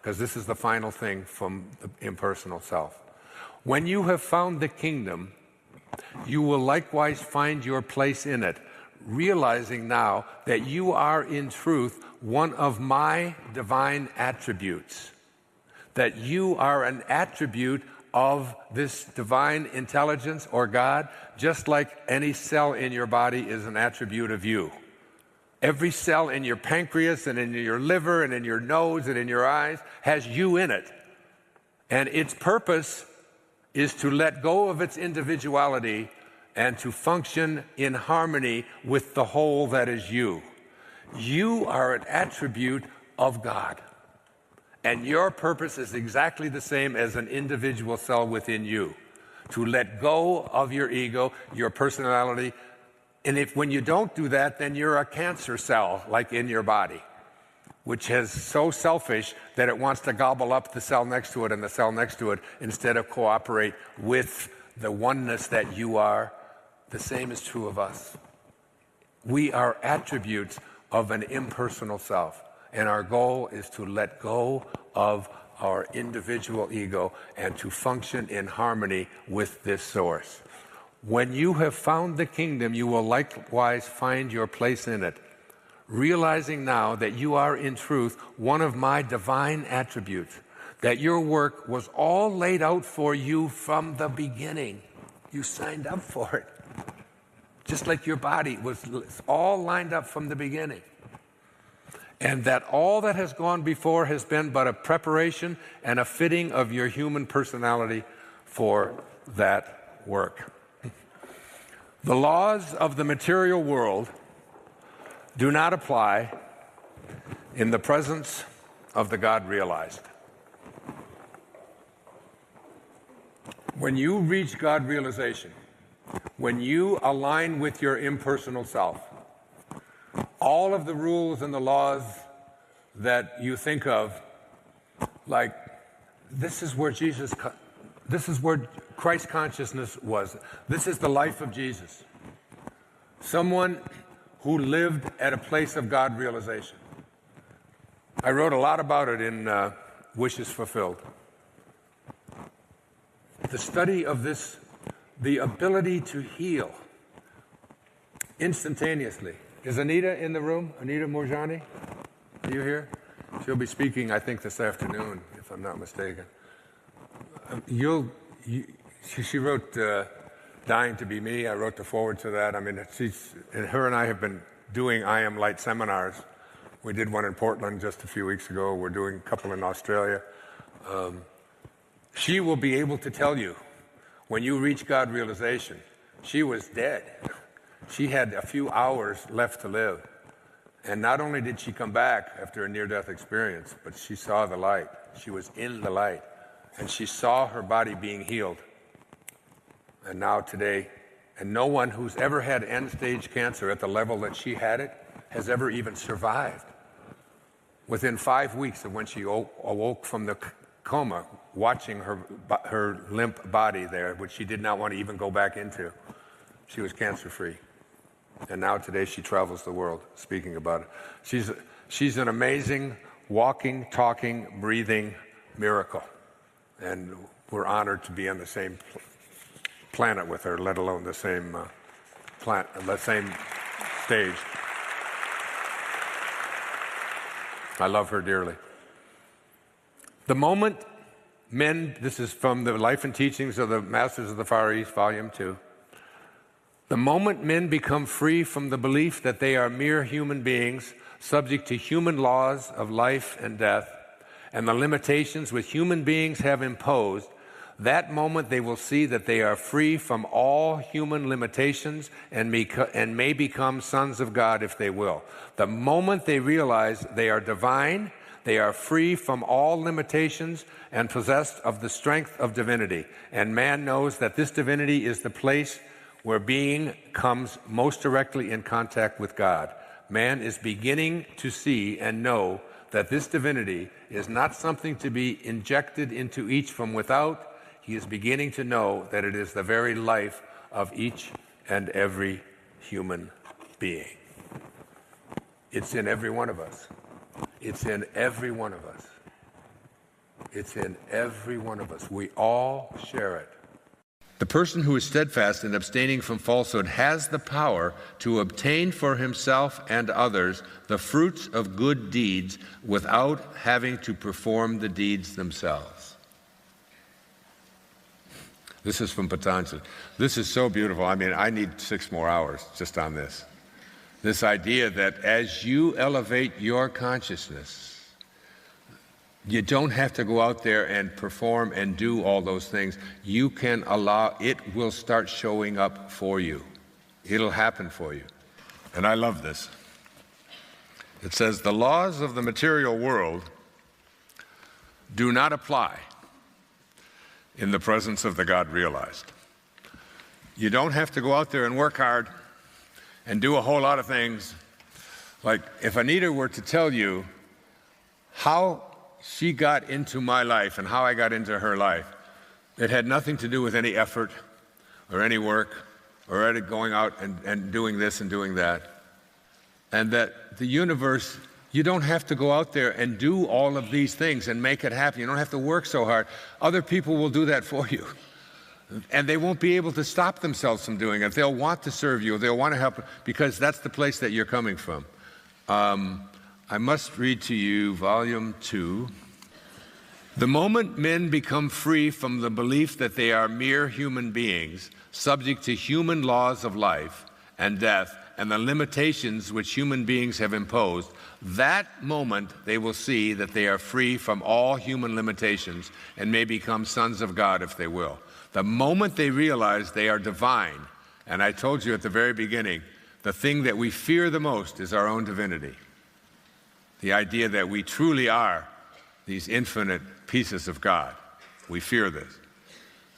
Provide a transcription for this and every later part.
because this is the final thing from the impersonal self. When you have found the kingdom, you will likewise find your place in it, realizing now that you are in truth one of my divine attributes, that you are an attribute of this divine intelligence or God, just like any cell in your body is an attribute of you. Every cell in your pancreas and in your liver and in your nose and in your eyes has you in it. And its purpose is to let go of its individuality and to function in harmony with the whole that is you. You are an attribute of God. And your purpose is exactly the same as an individual cell within you, to let go of your ego, your personality. And when you don't do that, then you're a cancer cell, like in your body, which is so selfish that it wants to gobble up the cell next to it and the cell next to it instead of cooperate with the oneness that you are. The same is true of us. We are attributes of an impersonal self, and our goal is to let go of our individual ego and to function in harmony with this source. When you have found the kingdom, you will likewise find your place in it, realizing now that you are in truth one of my divine attributes, that your work was all laid out for you from the beginning. You signed up for it. Just like your body was all lined up from the beginning. And that all that has gone before has been but a preparation and a fitting of your human personality for that work. The laws of the material world do not apply in the presence of the God realized. When you reach God realization, when you align with your impersonal self, all of the rules and the laws that you think of, like this is where Christ consciousness was. This is the life of Jesus. Someone who lived at a place of God realization. I wrote a lot about it in Wishes Fulfilled. The study of this, the ability to heal instantaneously. Is Anita in the room? Anita Morjani? Are you here? She'll be speaking, I think, this afternoon, if I'm not mistaken. She wrote Dying to Be Me. I wrote the forward to that. I mean, her and I have been doing I Am Light seminars. We did one in Portland just a few weeks ago. We're doing a couple in Australia. She will be able to tell you, when you reach God realization, she was dead. She had a few hours left to live. And not only did she come back after a near-death experience, but she saw the light. She was in the light. And she saw her body being healed. And now today, and no one who's ever had end-stage cancer at the level that she had it has ever even survived. Within 5 weeks of when she awoke from the coma, watching her limp body there, which she did not want to even go back into, she was cancer-free. And now today she travels the world speaking about it. She's an amazing walking, talking, breathing miracle. And we're honored to be on the same planet with her, let alone the same stage. I love her dearly. The moment men, this is from the Life and Teachings of the Masters of the Far East, Volume 2. The moment men become free from the belief that they are mere human beings, subject to human laws of life and death, and the limitations which human beings have imposed, that moment they will see that they are free from all human limitations and may become sons of God if they will. The moment they realize they are divine, they are free from all limitations and possessed of the strength of divinity. And man knows that this divinity is the place where being comes most directly in contact with God. Man is beginning to see and know that this divinity is not something to be injected into each from without. He is beginning to know that it is the very life of each and every human being. It's in every one of us. It's in every one of us. It's in every one of us. We all share it. The person who is steadfast in abstaining from falsehood has the power to obtain for himself and others the fruits of good deeds without having to perform the deeds themselves. This is from Patanjali. This is so beautiful. I mean, I need 6 more hours just on this. This idea that as you elevate your consciousness, you don't have to go out there and perform and do all those things. You can allow, it will start showing up for you. It'll happen for you. And I love this. It says, the laws of the material world do not apply in the presence of the God realized. You don't have to go out there and work hard and do a whole lot of things. Like if Anita were to tell you how she got into my life and how I got into her life, it had nothing to do with any effort or any work or any going out and doing this and doing that. And that the universe, you don't have to go out there and do all of these things and make it happen. You don't have to work so hard. Other people will do that for you. And they won't be able to stop themselves from doing it. They'll want to serve you. They'll want to help, because that's the place that you're coming from. I must read to you Volume 2. The moment men become free from the belief that they are mere human beings, subject to human laws of life and death and the limitations which human beings have imposed, that moment they will see that they are free from all human limitations and may become sons of God if they will. The moment they realize they are divine, and I told you at the very beginning, the thing that we fear the most is our own divinity. The idea that we truly are these infinite pieces of God. We fear this.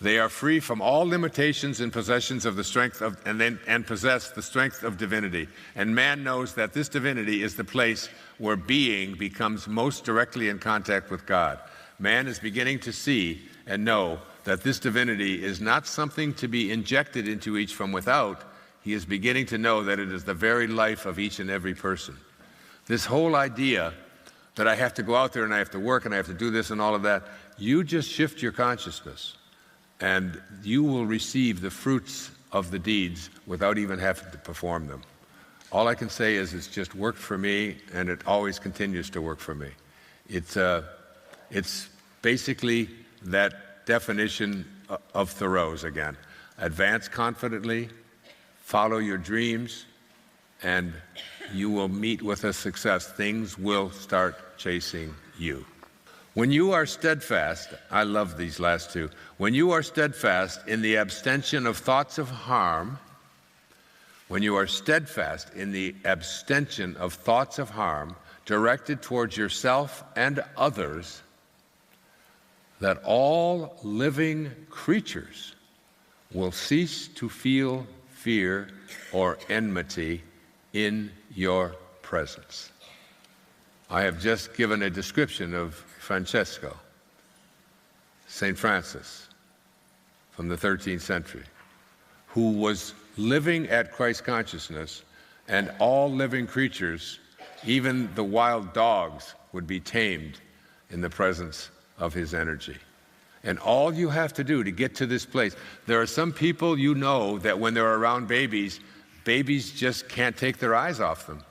They are free from all limitations and possessions of the strength of, and possess the strength of divinity. And man knows that this divinity is the place where being becomes most directly in contact with God. Man is beginning to see and know that this divinity is not something to be injected into each from without. He is beginning to know that it is the very life of each and every person. This whole idea that I have to go out there and I have to work and I have to do this and all of that, you just shift your consciousness and you will receive the fruits of the deeds without even having to perform them. All I can say is it's just worked for me, and it always continues to work for me. It's basically that definition of Thoreau's again. Advance confidently, follow your dreams, and you will meet with a success. Things will start chasing you. When you are steadfast, I love these last two. When you are steadfast in the abstention of thoughts of harm, when you are steadfast in the abstention of thoughts of harm directed towards yourself and others, that all living creatures will cease to feel fear or enmity in your presence. I have just given a description of Francesco, St. Francis, from the 13th century, who was living at Christ consciousness, and all living creatures, even the wild dogs, would be tamed in the presence of his energy. And all you have to do to get to this place, there are some people you know that when they're around babies, babies just can't take their eyes off them.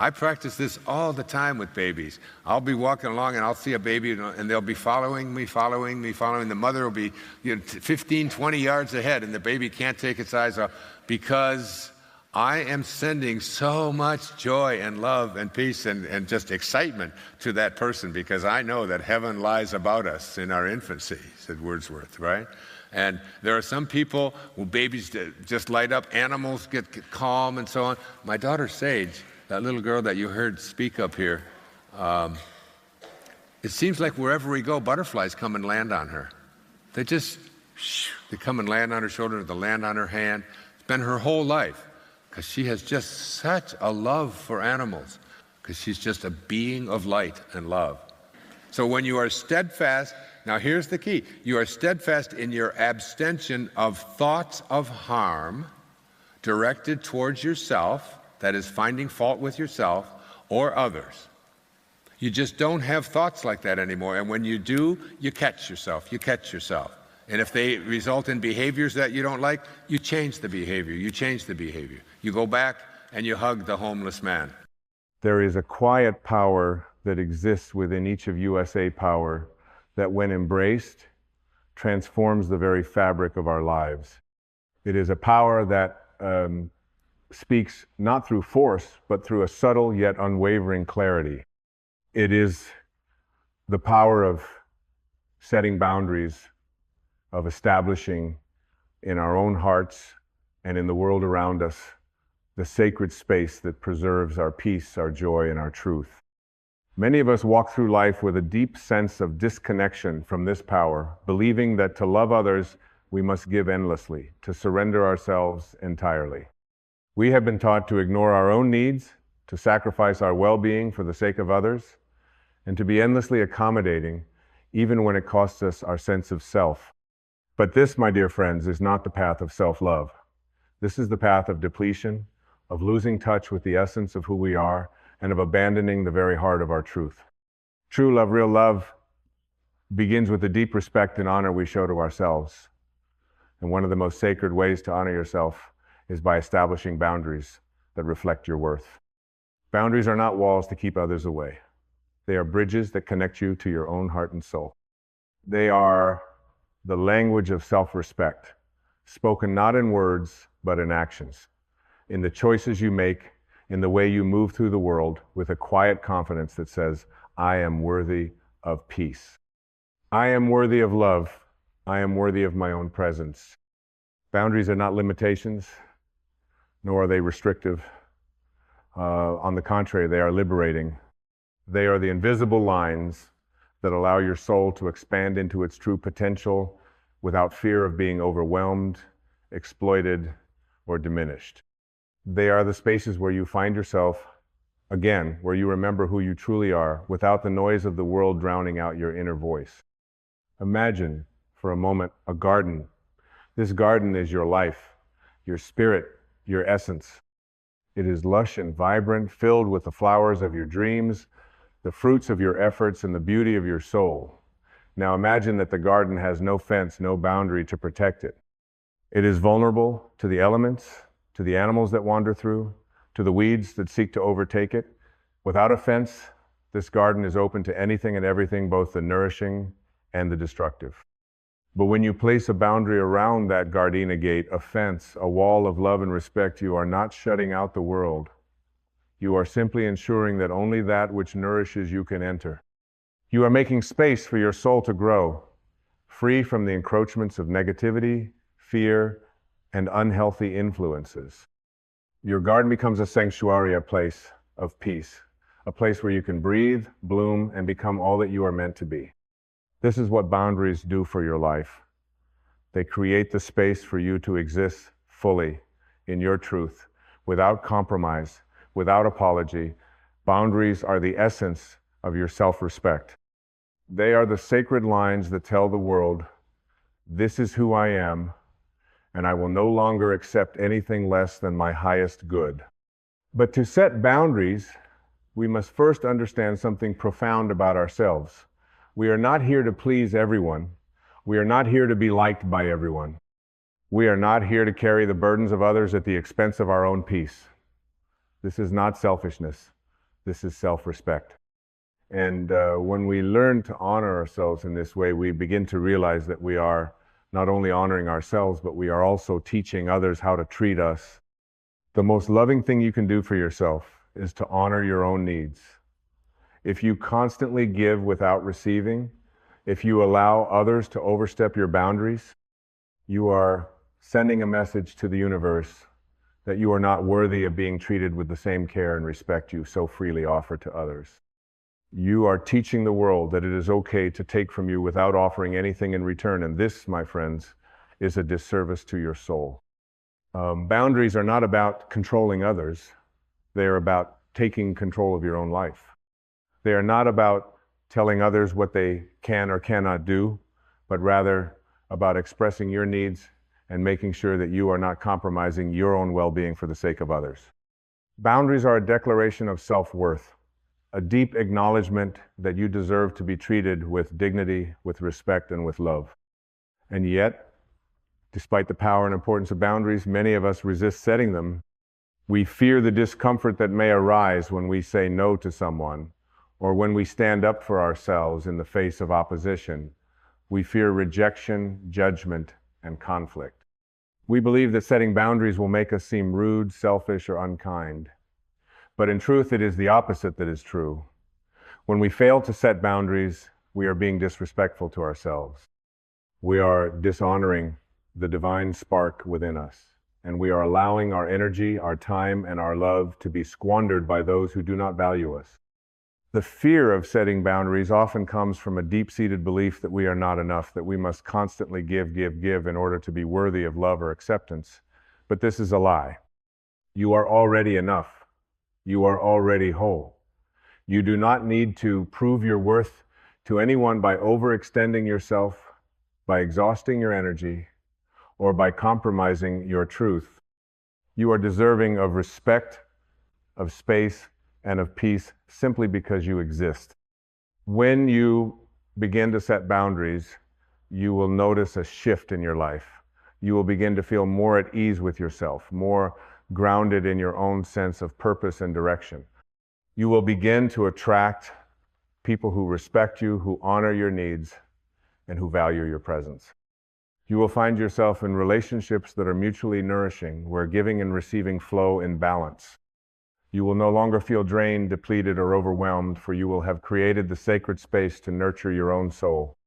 I practice this all the time with babies. I'll be walking along and I'll see a baby and they'll be following me. The mother will be 15, 20 yards ahead and the baby can't take its eyes off, because I am sending so much joy and love and peace and just excitement to that person, because I know that heaven lies about us in our infancy, said Wordsworth, right? And there are some people who babies just light up, animals get calm and so on. My daughter Sage, that little girl that you heard speak up here, it seems like wherever we go, butterflies come and land on her. They come and land on her shoulder, they land on her hand. It's been her whole life, because she has just such a love for animals, because she's just a being of light and love. So when you are steadfast, now here's the key, you are steadfast in your abstention of thoughts of harm directed towards yourself, that is finding fault with yourself or others. You just don't have thoughts like that anymore. And when you do, you catch yourself. You catch yourself. And if they result in behaviors that you don't like, you change the behavior. You change the behavior. You go back and you hug the homeless man. There is a quiet power that exists within each of USA Power that, when embraced, transforms the very fabric of our lives. It is a power that speaks not through force, but through a subtle yet unwavering clarity. It is the power of setting boundaries, of establishing in our own hearts and in the world around us the sacred space that preserves our peace, our joy, and our truth. Many of us walk through life with a deep sense of disconnection from this power, believing that to love others, we must give endlessly, to surrender ourselves entirely. We have been taught to ignore our own needs, to sacrifice our well-being for the sake of others, and to be endlessly accommodating, even when it costs us our sense of self. But this, my dear friends, is not the path of self-love. This is the path of depletion, of losing touch with the essence of who we are, and of abandoning the very heart of our truth. True love, real love, begins with the deep respect and honor we show to ourselves. And one of the most sacred ways to honor yourself is by establishing boundaries that reflect your worth. Boundaries are not walls to keep others away. They are bridges that connect you to your own heart and soul. They are the language of self-respect, spoken not in words, but in actions, in the choices you make, in the way you move through the world with a quiet confidence that says, I am worthy of peace. I am worthy of love. I am worthy of my own presence. Boundaries are not limitations, nor are they restrictive. On the contrary, they are liberating. They are the invisible lines that allow your soul to expand into its true potential without fear of being overwhelmed, exploited, or diminished. They are the spaces where you find yourself, again, where you remember who you truly are without the noise of the world drowning out your inner voice. Imagine, for a moment, a garden. This garden is your life, your spirit, your essence. It is lush and vibrant, filled with the flowers of your dreams, the fruits of your efforts, and the beauty of your soul. Now imagine that the garden has no fence, no boundary to protect it. It is vulnerable to the elements, to the animals that wander through, to the weeds that seek to overtake it. Without a fence, this garden is open to anything and everything, both the nourishing and the destructive. But when you place a boundary around that gardenia gate, a fence, a wall of love and respect, you are not shutting out the world. You are simply ensuring that only that which nourishes you can enter. You are making space for your soul to grow, free from the encroachments of negativity, fear, and unhealthy influences. Your garden becomes a sanctuary, a place of peace, a place where you can breathe, bloom, and become all that you are meant to be. This is what boundaries do for your life. They create the space for you to exist fully in your truth, without compromise, without apology. Boundaries are the essence of your self-respect. They are the sacred lines that tell the world, this is who I am, and I will no longer accept anything less than my highest good. But to set boundaries, we must first understand something profound about ourselves. We are not here to please everyone. We are not here to be liked by everyone. We are not here to carry the burdens of others at the expense of our own peace. This is not selfishness. This is self-respect. And when we learn to honor ourselves in this way, we begin to realize that we are not only honoring ourselves, but we are also teaching others how to treat us. The most loving thing you can do for yourself is to honor your own needs. If you constantly give without receiving, if you allow others to overstep your boundaries, you are sending a message to the universe that you are not worthy of being treated with the same care and respect you so freely offer to others. You are teaching the world that it is okay to take from you without offering anything in return. And this, my friends, is a disservice to your soul. Boundaries are not about controlling others. They are about taking control of your own life. They are not about telling others what they can or cannot do, but rather about expressing your needs and making sure that you are not compromising your own well-being for the sake of others. Boundaries are a declaration of self-worth. a deep acknowledgement that you deserve to be treated with dignity, with respect, and with love. And yet, despite the power and importance of boundaries, many of us resist setting them. We fear the discomfort that may arise when we say no to someone, or when we stand up for ourselves in the face of opposition. We fear rejection, judgment, and conflict. We believe that setting boundaries will make us seem rude, selfish, or unkind. But in truth, it is the opposite that is true. When we fail to set boundaries, we are being disrespectful to ourselves. We are dishonoring the divine spark within us, and we are allowing our energy, our time, and our love to be squandered by those who do not value us. The fear of setting boundaries often comes from a deep-seated belief that we are not enough, that we must constantly give in order to be worthy of love or acceptance. But this is a lie. You are already enough. You are already whole. You do not need to prove your worth to anyone by overextending yourself, by exhausting your energy, or by compromising your truth. You are deserving of respect, of space, and of peace simply because you exist. When you begin to set boundaries, you will notice a shift in your life. You will begin to feel more at ease with yourself, more grounded in your own sense of purpose and direction. You will begin to attract people who respect you, who honor your needs, and who value your presence. You will find yourself in relationships that are mutually nourishing, where giving and receiving flow in balance. You will no longer feel drained, depleted, or overwhelmed, for you will have created the sacred space to nurture your own soul.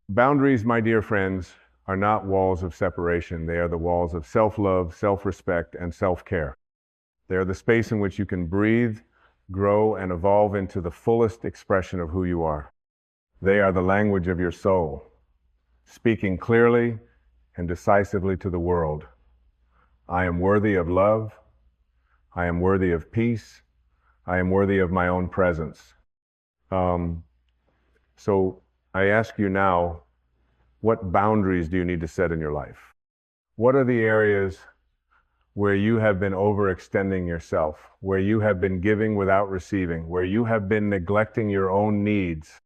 Boundaries, my dear friends, are not walls of separation. They are the walls of self-love, self-respect, and self-care. They are the space in which you can breathe, grow, and evolve into the fullest expression of who you are. They are the language of your soul, speaking clearly and decisively to the world. I am worthy of love. I am worthy of peace. I am worthy of my own presence. So I ask you now, what boundaries do you need to set in your life? What are the areas where you have been overextending yourself, where you have been giving without receiving, where you have been neglecting your own needs?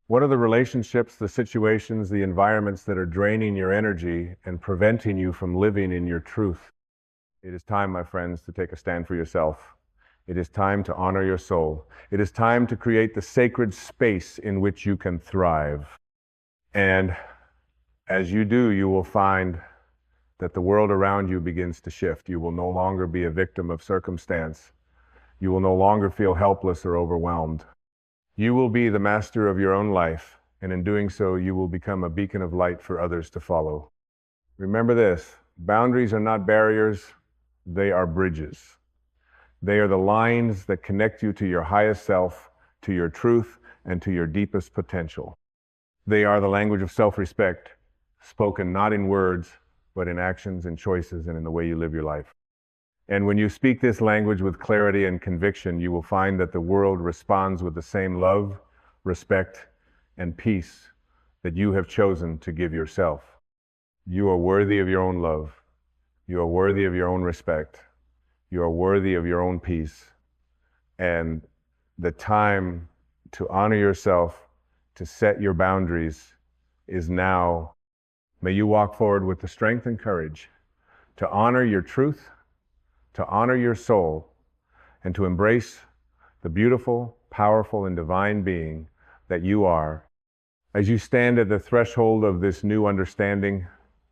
What are the relationships, the situations, the environments that are draining your energy and preventing you from living in your truth? It is time, my friends, to take a stand for yourself. It is time to honor your soul. It is time to create the sacred space in which you can thrive. And as you do, you will find that the world around you begins to shift. You will no longer be a victim of circumstance. You will no longer feel helpless or overwhelmed. You will be the master of your own life, and in doing so, you will become a beacon of light for others to follow. Remember this, boundaries are not barriers, they are bridges. They are the lines that connect you to your highest self, to your truth, and to your deepest potential. They are the language of self-respect, spoken not in words, but in actions and choices and in the way you live your life. And when you speak this language with clarity and conviction, you will find that the world responds with the same love, respect, and peace that you have chosen to give yourself. You are worthy of your own love. You are worthy of your own respect. You are worthy of your own peace. And the time to honor yourself, to set your boundaries, is now. May you walk forward with the strength and courage to honor your truth, to honor your soul, and to embrace the beautiful, powerful, and divine being that you are. As you stand at the threshold of this new understanding,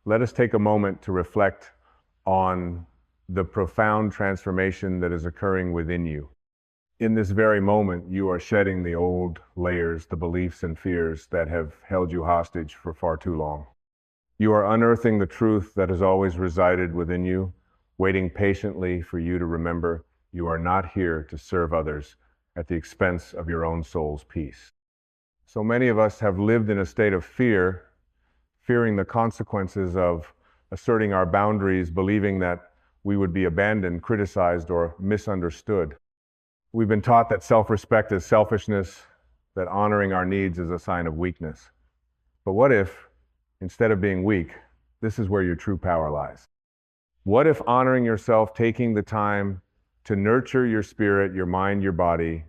let us take a moment to reflect on the profound transformation that is occurring within you. In this very moment, you are shedding the old layers, the beliefs and fears that have held you hostage for far too long. You are unearthing the truth that has always resided within you, waiting patiently for you to remember you are not here to serve others at the expense of your own soul's peace. So many of us have lived in a state of fear, fearing the consequences of asserting our boundaries, believing that we would be abandoned, criticized, or misunderstood. We've been taught that self-respect is selfishness, that honoring our needs is a sign of weakness. But what if, instead of being weak, this is where your true power lies? What if honoring yourself, taking the time to nurture your spirit, your mind, your body,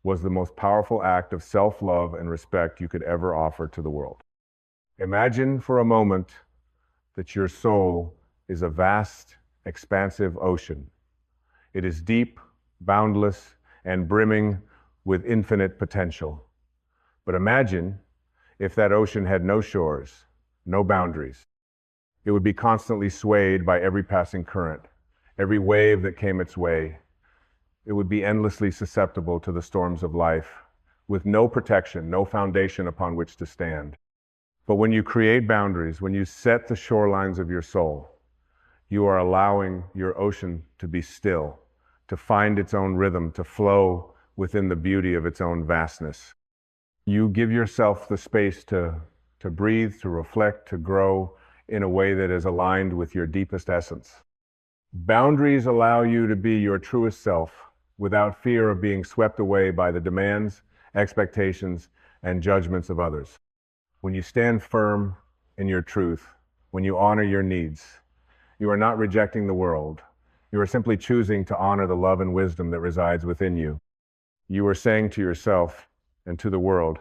was the most powerful act of self-love and respect you could ever offer to the world. Imagine for a moment that your soul is a vast, expansive ocean. It is deep, boundless, and brimming with infinite potential. But imagine if that ocean had no shores, no boundaries. It would be constantly swayed by every passing current, every wave that came its way. It would be endlessly susceptible to the storms of life, with no protection, no foundation upon which to stand. But when you create boundaries, when you set the shorelines of your soul, you are allowing your ocean to be still, to find its own rhythm, to flow within the beauty of its own vastness. You give yourself the space to breathe, to reflect, to grow in a way that is aligned with your deepest essence. Boundaries allow you to be your truest self without fear of being swept away by the demands, expectations, and judgments of others. When you stand firm in your truth, when you honor your needs, you are not rejecting the world. You are simply choosing to honor the love and wisdom that resides within you. You are saying to yourself and to the world,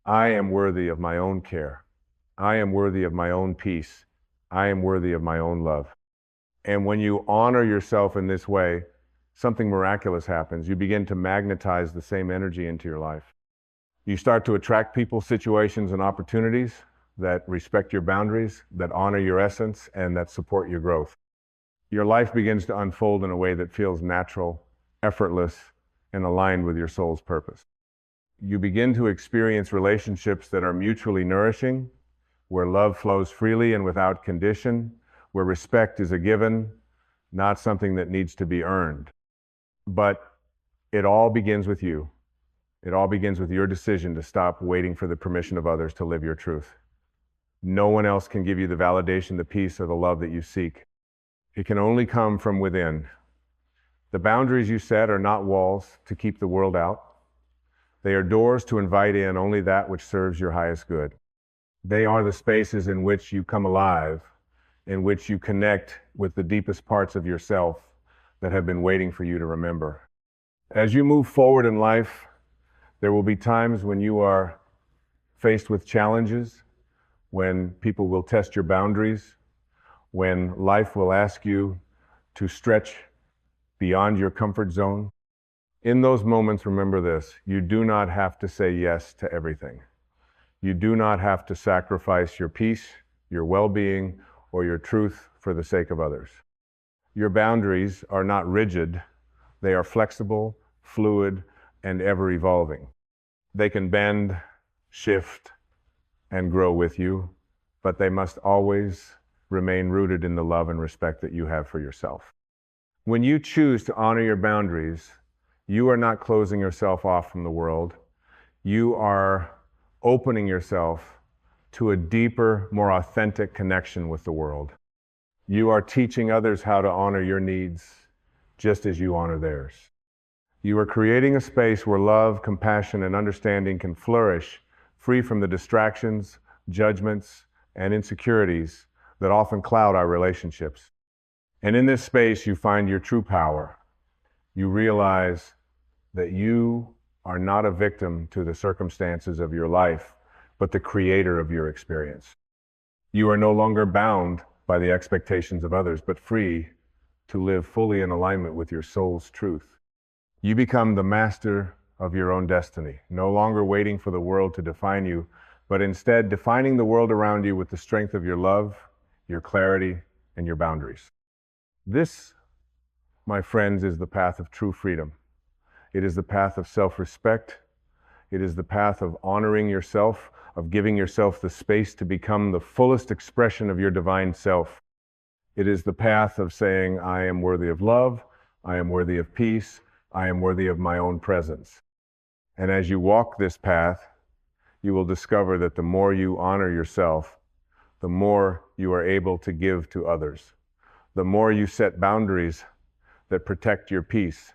I am worthy of my own care. I am worthy of my own peace. I am worthy of my own love. And when you honor yourself in this way, something miraculous happens. You begin to magnetize the same energy into your life. You start to attract people, situations, and opportunities that respect your boundaries, that honor your essence, and that support your growth. Your life begins to unfold in a way that feels natural, effortless, and aligned with your soul's purpose. You begin to experience relationships that are mutually nourishing, where love flows freely and without condition, where respect is a given, not something that needs to be earned. But it all begins with you. It all begins with your decision to stop waiting for the permission of others to live your truth. No one else can give you the validation, the peace, or the love that you seek. It can only come from within. The boundaries you set are not walls to keep the world out. They are doors to invite in only that which serves your highest good. They are the spaces in which you come alive, in which you connect with the deepest parts of yourself that have been waiting for you to remember. As you move forward in life, there will be times when you are faced with challenges, when people will test your boundaries, when life will ask you to stretch beyond your comfort zone. In those moments, remember this: you do not have to say yes to everything. You do not have to sacrifice your peace, your well-being, or your truth for the sake of others. Your boundaries are not rigid. They are flexible, fluid, and ever-evolving. They can bend, shift, and grow with you, but they must always remain rooted in the love and respect that you have for yourself. When you choose to honor your boundaries, you are not closing yourself off from the world. You are opening yourself to a deeper, more authentic connection with the world. You are teaching others how to honor your needs just as you honor theirs. You are creating a space where love, compassion, and understanding can flourish, free from the distractions, judgments, and insecurities that often cloud our relationships. And in this space, you find your true power. You realize that you are not a victim to the circumstances of your life, but the creator of your experience. You are no longer bound by the expectations of others, but free to live fully in alignment with your soul's truth. You become the master of your own destiny, no longer waiting for the world to define you, but instead defining the world around you with the strength of your love, your clarity, and your boundaries. This, my friends, is the path of true freedom. It is the path of self-respect. It is the path of honoring yourself, of giving yourself the space to become the fullest expression of your divine self. It is the path of saying, I am worthy of love, I am worthy of peace, I am worthy of my own presence. And as you walk this path, you will discover that the more you honor yourself, the more you are able to give to others. The more you set boundaries that protect your peace,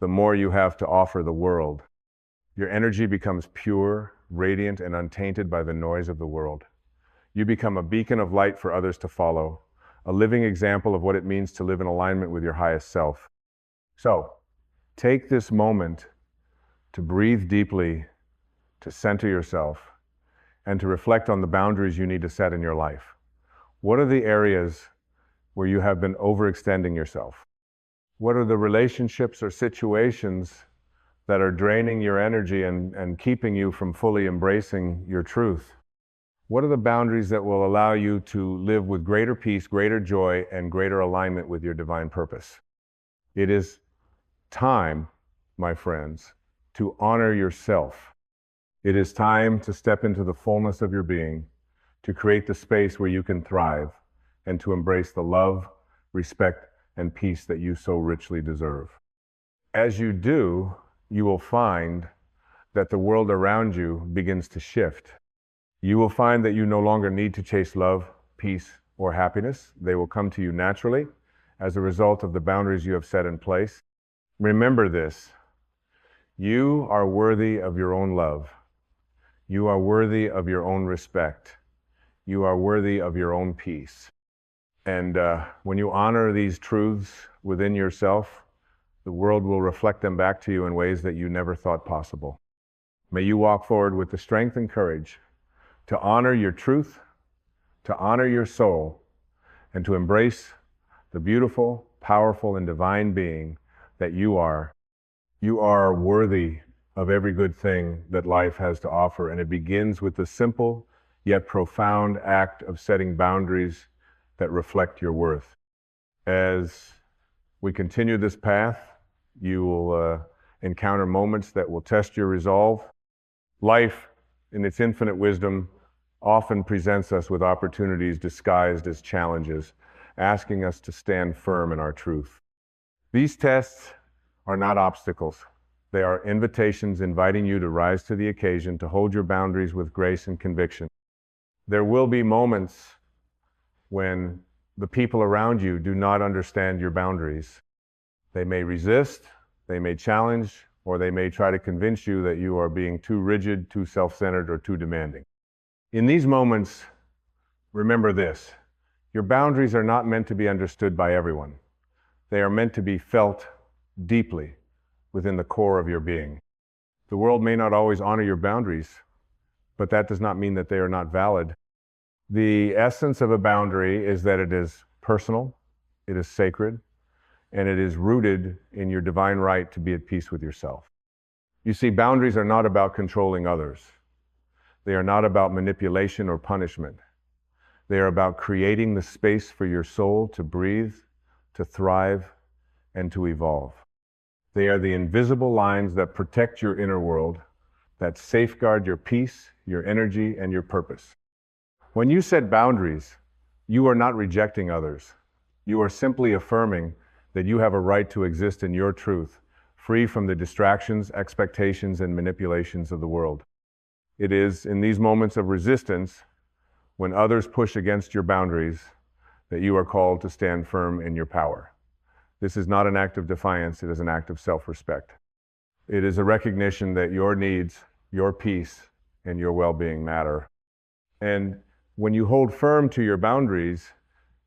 the more you have to offer the world. Your energy becomes pure, radiant, and untainted by the noise of the world. You become a beacon of light for others to follow, a living example of what it means to live in alignment with your highest self. So, take this moment to breathe deeply, to center yourself, and to reflect on the boundaries you need to set in your life. What are the areas where you have been overextending yourself? What are the relationships or situations that are draining your energy and keeping you from fully embracing your truth? What are the boundaries that will allow you to live with greater peace, greater joy, and greater alignment with your divine purpose? It is time, my friends, to honor yourself. It is time to step into the fullness of your being, to create the space where you can thrive, and to embrace the love, respect, and peace that you so richly deserve. As you do, you will find that the world around you begins to shift. You will find that you no longer need to chase love, peace, or happiness. They will come to you naturally as a result of the boundaries you have set in place. Remember this: you are worthy of your own love. You are worthy of your own respect. You are worthy of your own peace. And when you honor these truths within yourself, the world will reflect them back to you in ways that you never thought possible. May you walk forward with the strength and courage to honor your truth, to honor your soul, and to embrace the beautiful, powerful, and divine being that you are. You are worthy of every good thing that life has to offer, and it begins with the simple yet profound act of setting boundaries that reflect your worth. As we continue this path, you will encounter moments that will test your resolve. Life, in its infinite wisdom, often presents us with opportunities disguised as challenges, asking us to stand firm in our truth. These tests are not obstacles. They are invitations inviting you to rise to the occasion, to hold your boundaries with grace and conviction. There will be moments when the people around you do not understand your boundaries. They may resist, they may challenge, or they may try to convince you that you are being too rigid, too self-centered, or too demanding. In these moments, remember this: your boundaries are not meant to be understood by everyone. They are meant to be felt deeply within the core of your being. The world may not always honor your boundaries, but that does not mean that they are not valid. The essence of a boundary is that it is personal, it is sacred, and it is rooted in your divine right to be at peace with yourself. You see, boundaries are not about controlling others. They are not about manipulation or punishment. They are about creating the space for your soul to breathe, to thrive, and to evolve. They are the invisible lines that protect your inner world, that safeguard your peace, your energy, and your purpose. When you set boundaries, you are not rejecting others. You are simply affirming that you have a right to exist in your truth, free from the distractions, expectations, and manipulations of the world. It is in these moments of resistance, when others push against your boundaries, that you are called to stand firm in your power. This is not an act of defiance, it is an act of self-respect. It is a recognition that your needs, your peace, and your well-being matter. And when you hold firm to your boundaries,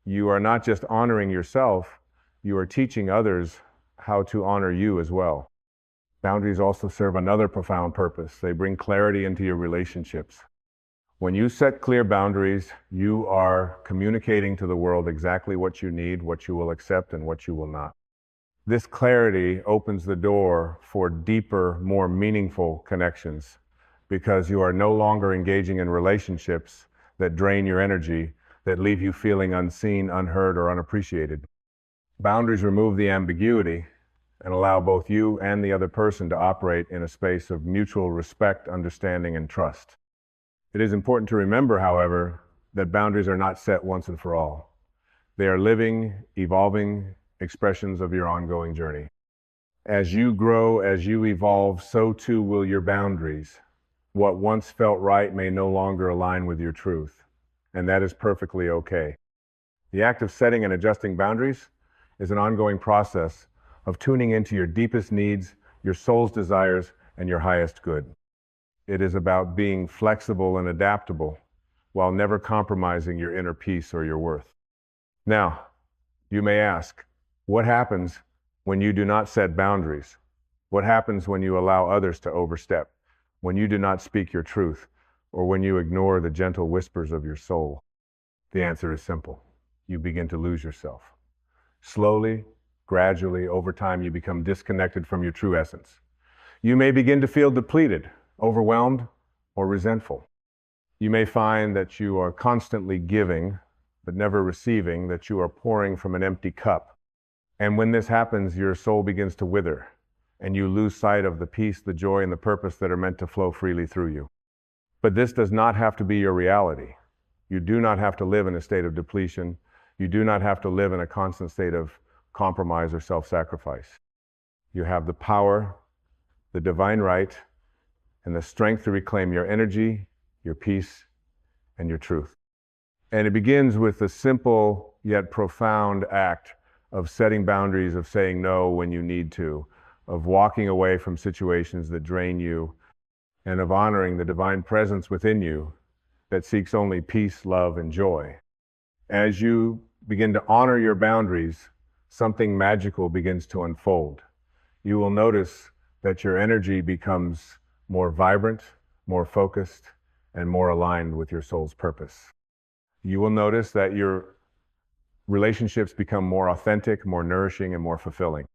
you are not just honoring yourself, you are teaching others how to honor you as well. Boundaries also serve another profound purpose. They bring clarity into your relationships. When you set clear boundaries, you are communicating to the world exactly what you need, what you will accept, and what you will not. This clarity opens the door for deeper, more meaningful connections, because you are no longer engaging in relationships that drain your energy, that leave you feeling unseen, unheard, or unappreciated. Boundaries remove the ambiguity and allow both you and the other person to operate in a space of mutual respect, understanding, and trust. It is important to remember, however, that boundaries are not set once and for all. They are living, evolving expressions of your ongoing journey. As you grow, as you evolve, so too will your boundaries. What once felt right may no longer align with your truth, and that is perfectly okay. The act of setting and adjusting boundaries is an ongoing process of tuning into your deepest needs, your soul's desires, and your highest good. It is about being flexible and adaptable while never compromising your inner peace or your worth. Now, you may ask, what happens when you do not set boundaries? What happens when you allow others to overstep, when you do not speak your truth, or when you ignore the gentle whispers of your soul? The answer is simple. You begin to lose yourself. Slowly, gradually, over time, you become disconnected from your true essence. You may begin to feel depleted, overwhelmed, or resentful. You may find that you are constantly giving, but never receiving, that you are pouring from an empty cup. And when this happens, your soul begins to wither, and you lose sight of the peace, the joy, and the purpose that are meant to flow freely through you. But this does not have to be your reality. You do not have to live in a state of depletion. You do not have to live in a constant state of compromise or self-sacrifice. You have the power, the divine right, and the strength to reclaim your energy, your peace, and your truth. And it begins with the simple yet profound act of setting boundaries, of saying no when you need to, of walking away from situations that drain you, and of honoring the divine presence within you that seeks only peace, love, and joy. As you begin to honor your boundaries, something magical begins to unfold. You will notice that your energy becomes more vibrant, more focused, and more aligned with your soul's purpose. You will notice that your relationships become more authentic, more nourishing, and more fulfilling.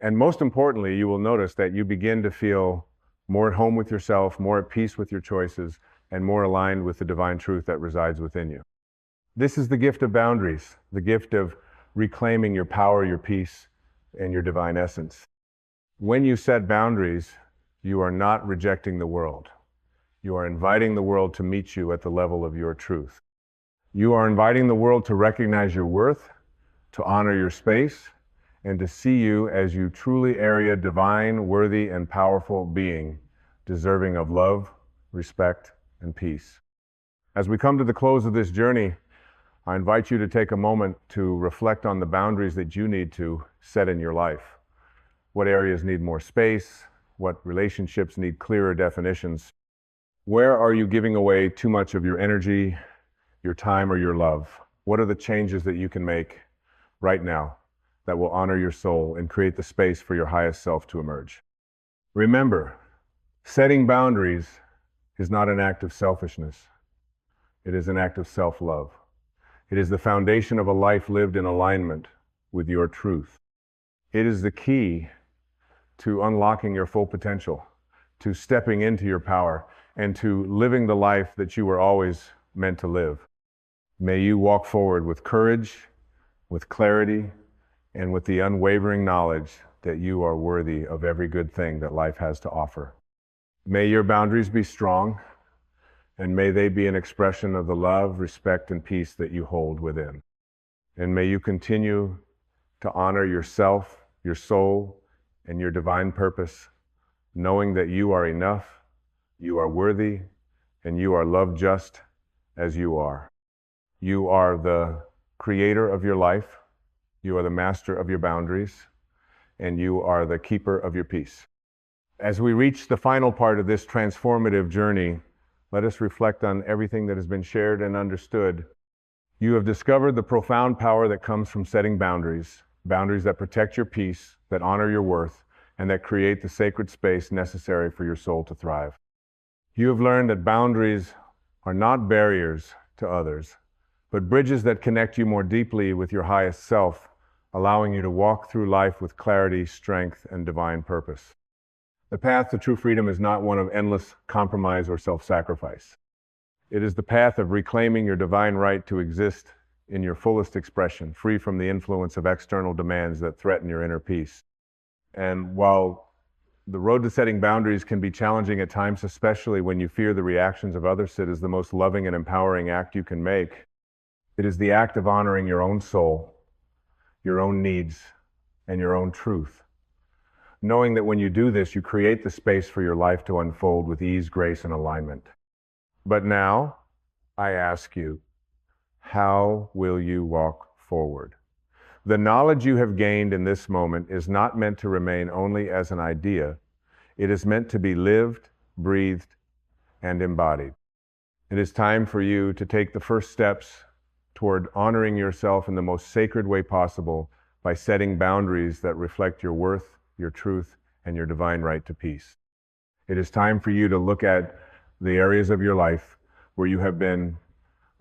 And most importantly, you will notice that you begin to feel more at home with yourself, more at peace with your choices, and more aligned with the divine truth that resides within you. This is the gift of boundaries, the gift of reclaiming your power, your peace, and your divine essence. When you set boundaries, you are not rejecting the world. You are inviting the world to meet you at the level of your truth. You are inviting the world to recognize your worth, to honor your space, and to see you as you truly are a divine, worthy, and powerful being, deserving of love, respect, and peace. As we come to the close of this journey, I invite you to take a moment to reflect on the boundaries that you need to set in your life. What areas need more space? What relationships need clearer definitions? Where are you giving away too much of your energy, your time, or your love? What are the changes that you can make right now that will honor your soul and create the space for your highest self to emerge? Remember, setting boundaries is not an act of selfishness. It is an act of self-love. It is the foundation of a life lived in alignment with your truth. It is the key to unlocking your full potential, to stepping into your power, and to living the life that you were always meant to live. May you walk forward with courage, with clarity, and with the unwavering knowledge that you are worthy of every good thing that life has to offer. May your boundaries be strong, and may they be an expression of the love, respect, and peace that you hold within. And may you continue to honor yourself, your soul, and your divine purpose, knowing that you are enough, you are worthy, and you are loved just as you are. You are the creator of your life, you are the master of your boundaries, and you are the keeper of your peace. As we reach the final part of this transformative journey, let us reflect on everything that has been shared and understood. You have discovered the profound power that comes from setting boundaries, boundaries that protect your peace, that honor your worth, and that create the sacred space necessary for your soul to thrive. You have learned that boundaries are not barriers to others, but bridges that connect you more deeply with your highest self, allowing you to walk through life with clarity, strength, and divine purpose. The path to true freedom is not one of endless compromise or self-sacrifice. It is the path of reclaiming your divine right to exist in your fullest expression, free from the influence of external demands that threaten your inner peace. And while the road to setting boundaries can be challenging at times, especially when you fear the reactions of others, it is the most loving and empowering act you can make. It is the act of honoring your own soul, your own needs, and your own truth. Knowing that when you do this, you create the space for your life to unfold with ease, grace, and alignment. But now, I ask you, how will you walk forward? The knowledge you have gained in this moment is not meant to remain only as an idea. It is meant to be lived, breathed, and embodied. It is time for you to take the first steps toward honoring yourself in the most sacred way possible by setting boundaries that reflect your worth, your truth, and your divine right to peace. It is time for you to look at the areas of your life where you have been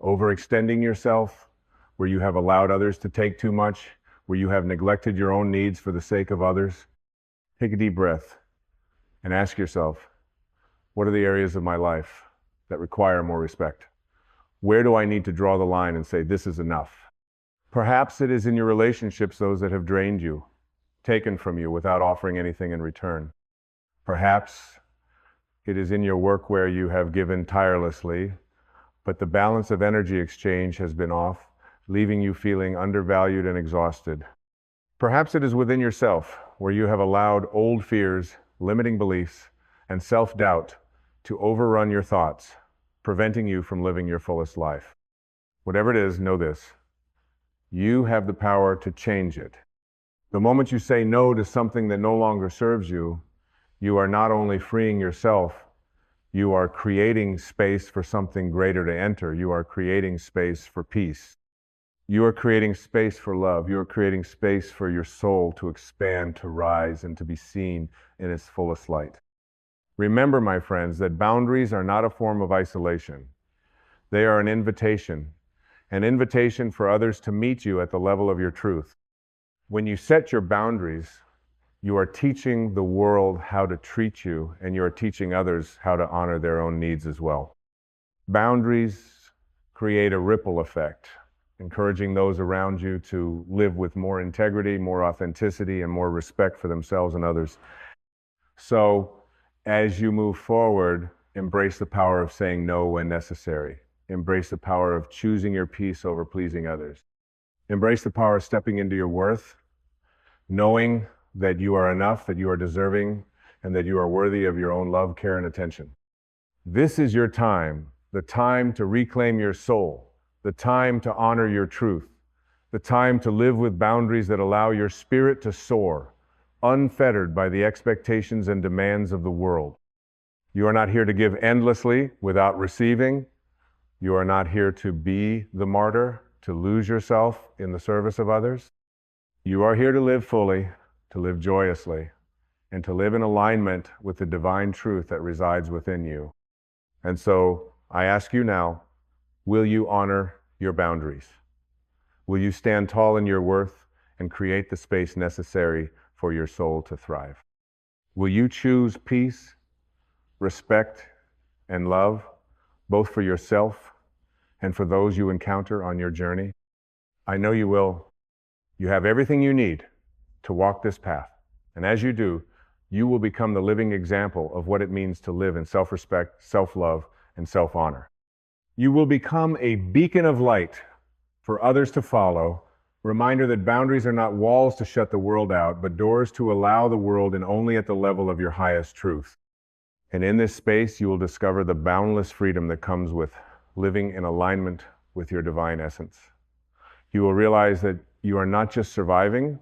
overextending yourself, where you have allowed others to take too much, where you have neglected your own needs for the sake of others. Take a deep breath and ask yourself, what are the areas of my life that require more respect? Where do I need to draw the line and say, this is enough? Perhaps it is in your relationships, those that have drained you, taken from you without offering anything in return. Perhaps it is in your work where you have given tirelessly, but the balance of energy exchange has been off, leaving you feeling undervalued and exhausted. Perhaps it is within yourself, where you have allowed old fears, limiting beliefs, and self-doubt to overrun your thoughts, preventing you from living your fullest life. Whatever it is, know this: you have the power to change it. The moment you say no to something that no longer serves you, you are not only freeing yourself, you are creating space for something greater to enter. You are creating space for peace. You are creating space for love. You are creating space for your soul to expand, to rise, and to be seen in its fullest light. Remember, my friends, that boundaries are not a form of isolation. They are an invitation for others to meet you at the level of your truth. When you set your boundaries, you are teaching the world how to treat you, and you are teaching others how to honor their own needs as well. Boundaries create a ripple effect, encouraging those around you to live with more integrity, more authenticity, and more respect for themselves and others. So, as you move forward, embrace the power of saying no when necessary. Embrace the power of choosing your peace over pleasing others. Embrace the power of stepping into your worth, knowing that you are enough, that you are deserving, and that you are worthy of your own love, care, and attention. This is your time, the time to reclaim your soul, the time to honor your truth, the time to live with boundaries that allow your spirit to soar, unfettered by the expectations and demands of the world. You are not here to give endlessly without receiving. You are not here to be the martyr, to lose yourself in the service of others. You are here to live fully, to live joyously, and to live in alignment with the divine truth that resides within you. And so I ask you now, will you honor your boundaries? Will you stand tall in your worth and create the space necessary for your soul to thrive? Will you choose peace, respect, and love, both for yourself and for those you encounter on your journey? I know you will. You have everything you need to walk this path. And as you do, you will become the living example of what it means to live in self-respect, self-love, and self-honor. You will become a beacon of light for others to follow. Reminder that boundaries are not walls to shut the world out, but doors to allow the world in only at the level of your highest truth. And in this space, you will discover the boundless freedom that comes with living in alignment with your divine essence. You will realize that you are not just surviving,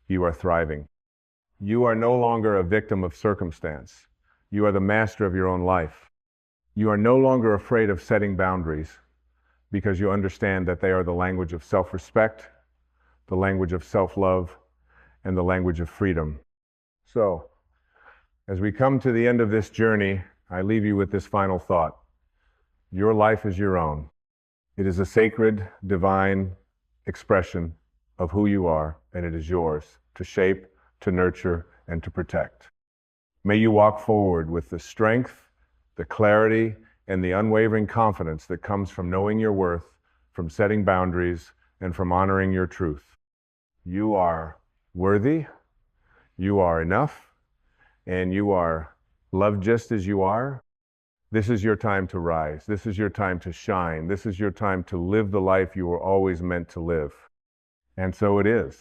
you are thriving. You are no longer a victim of circumstance. You are the master of your own life. You are no longer afraid of setting boundaries because you understand that they are the language of self-respect, the language of self-love, and the language of freedom. So, as we come to the end of this journey, I leave you with this final thought. Your life is your own. It is a sacred, divine expression of who you are, and it is yours to shape, to nurture, and to protect. May you walk forward with the strength, the clarity, and the unwavering confidence that comes from knowing your worth, from setting boundaries, and from honoring your truth. You are worthy, you are enough, and you are loved just as you are. This is your time to rise. This is your time to shine. This is your time to live the life you were always meant to live. And so it is.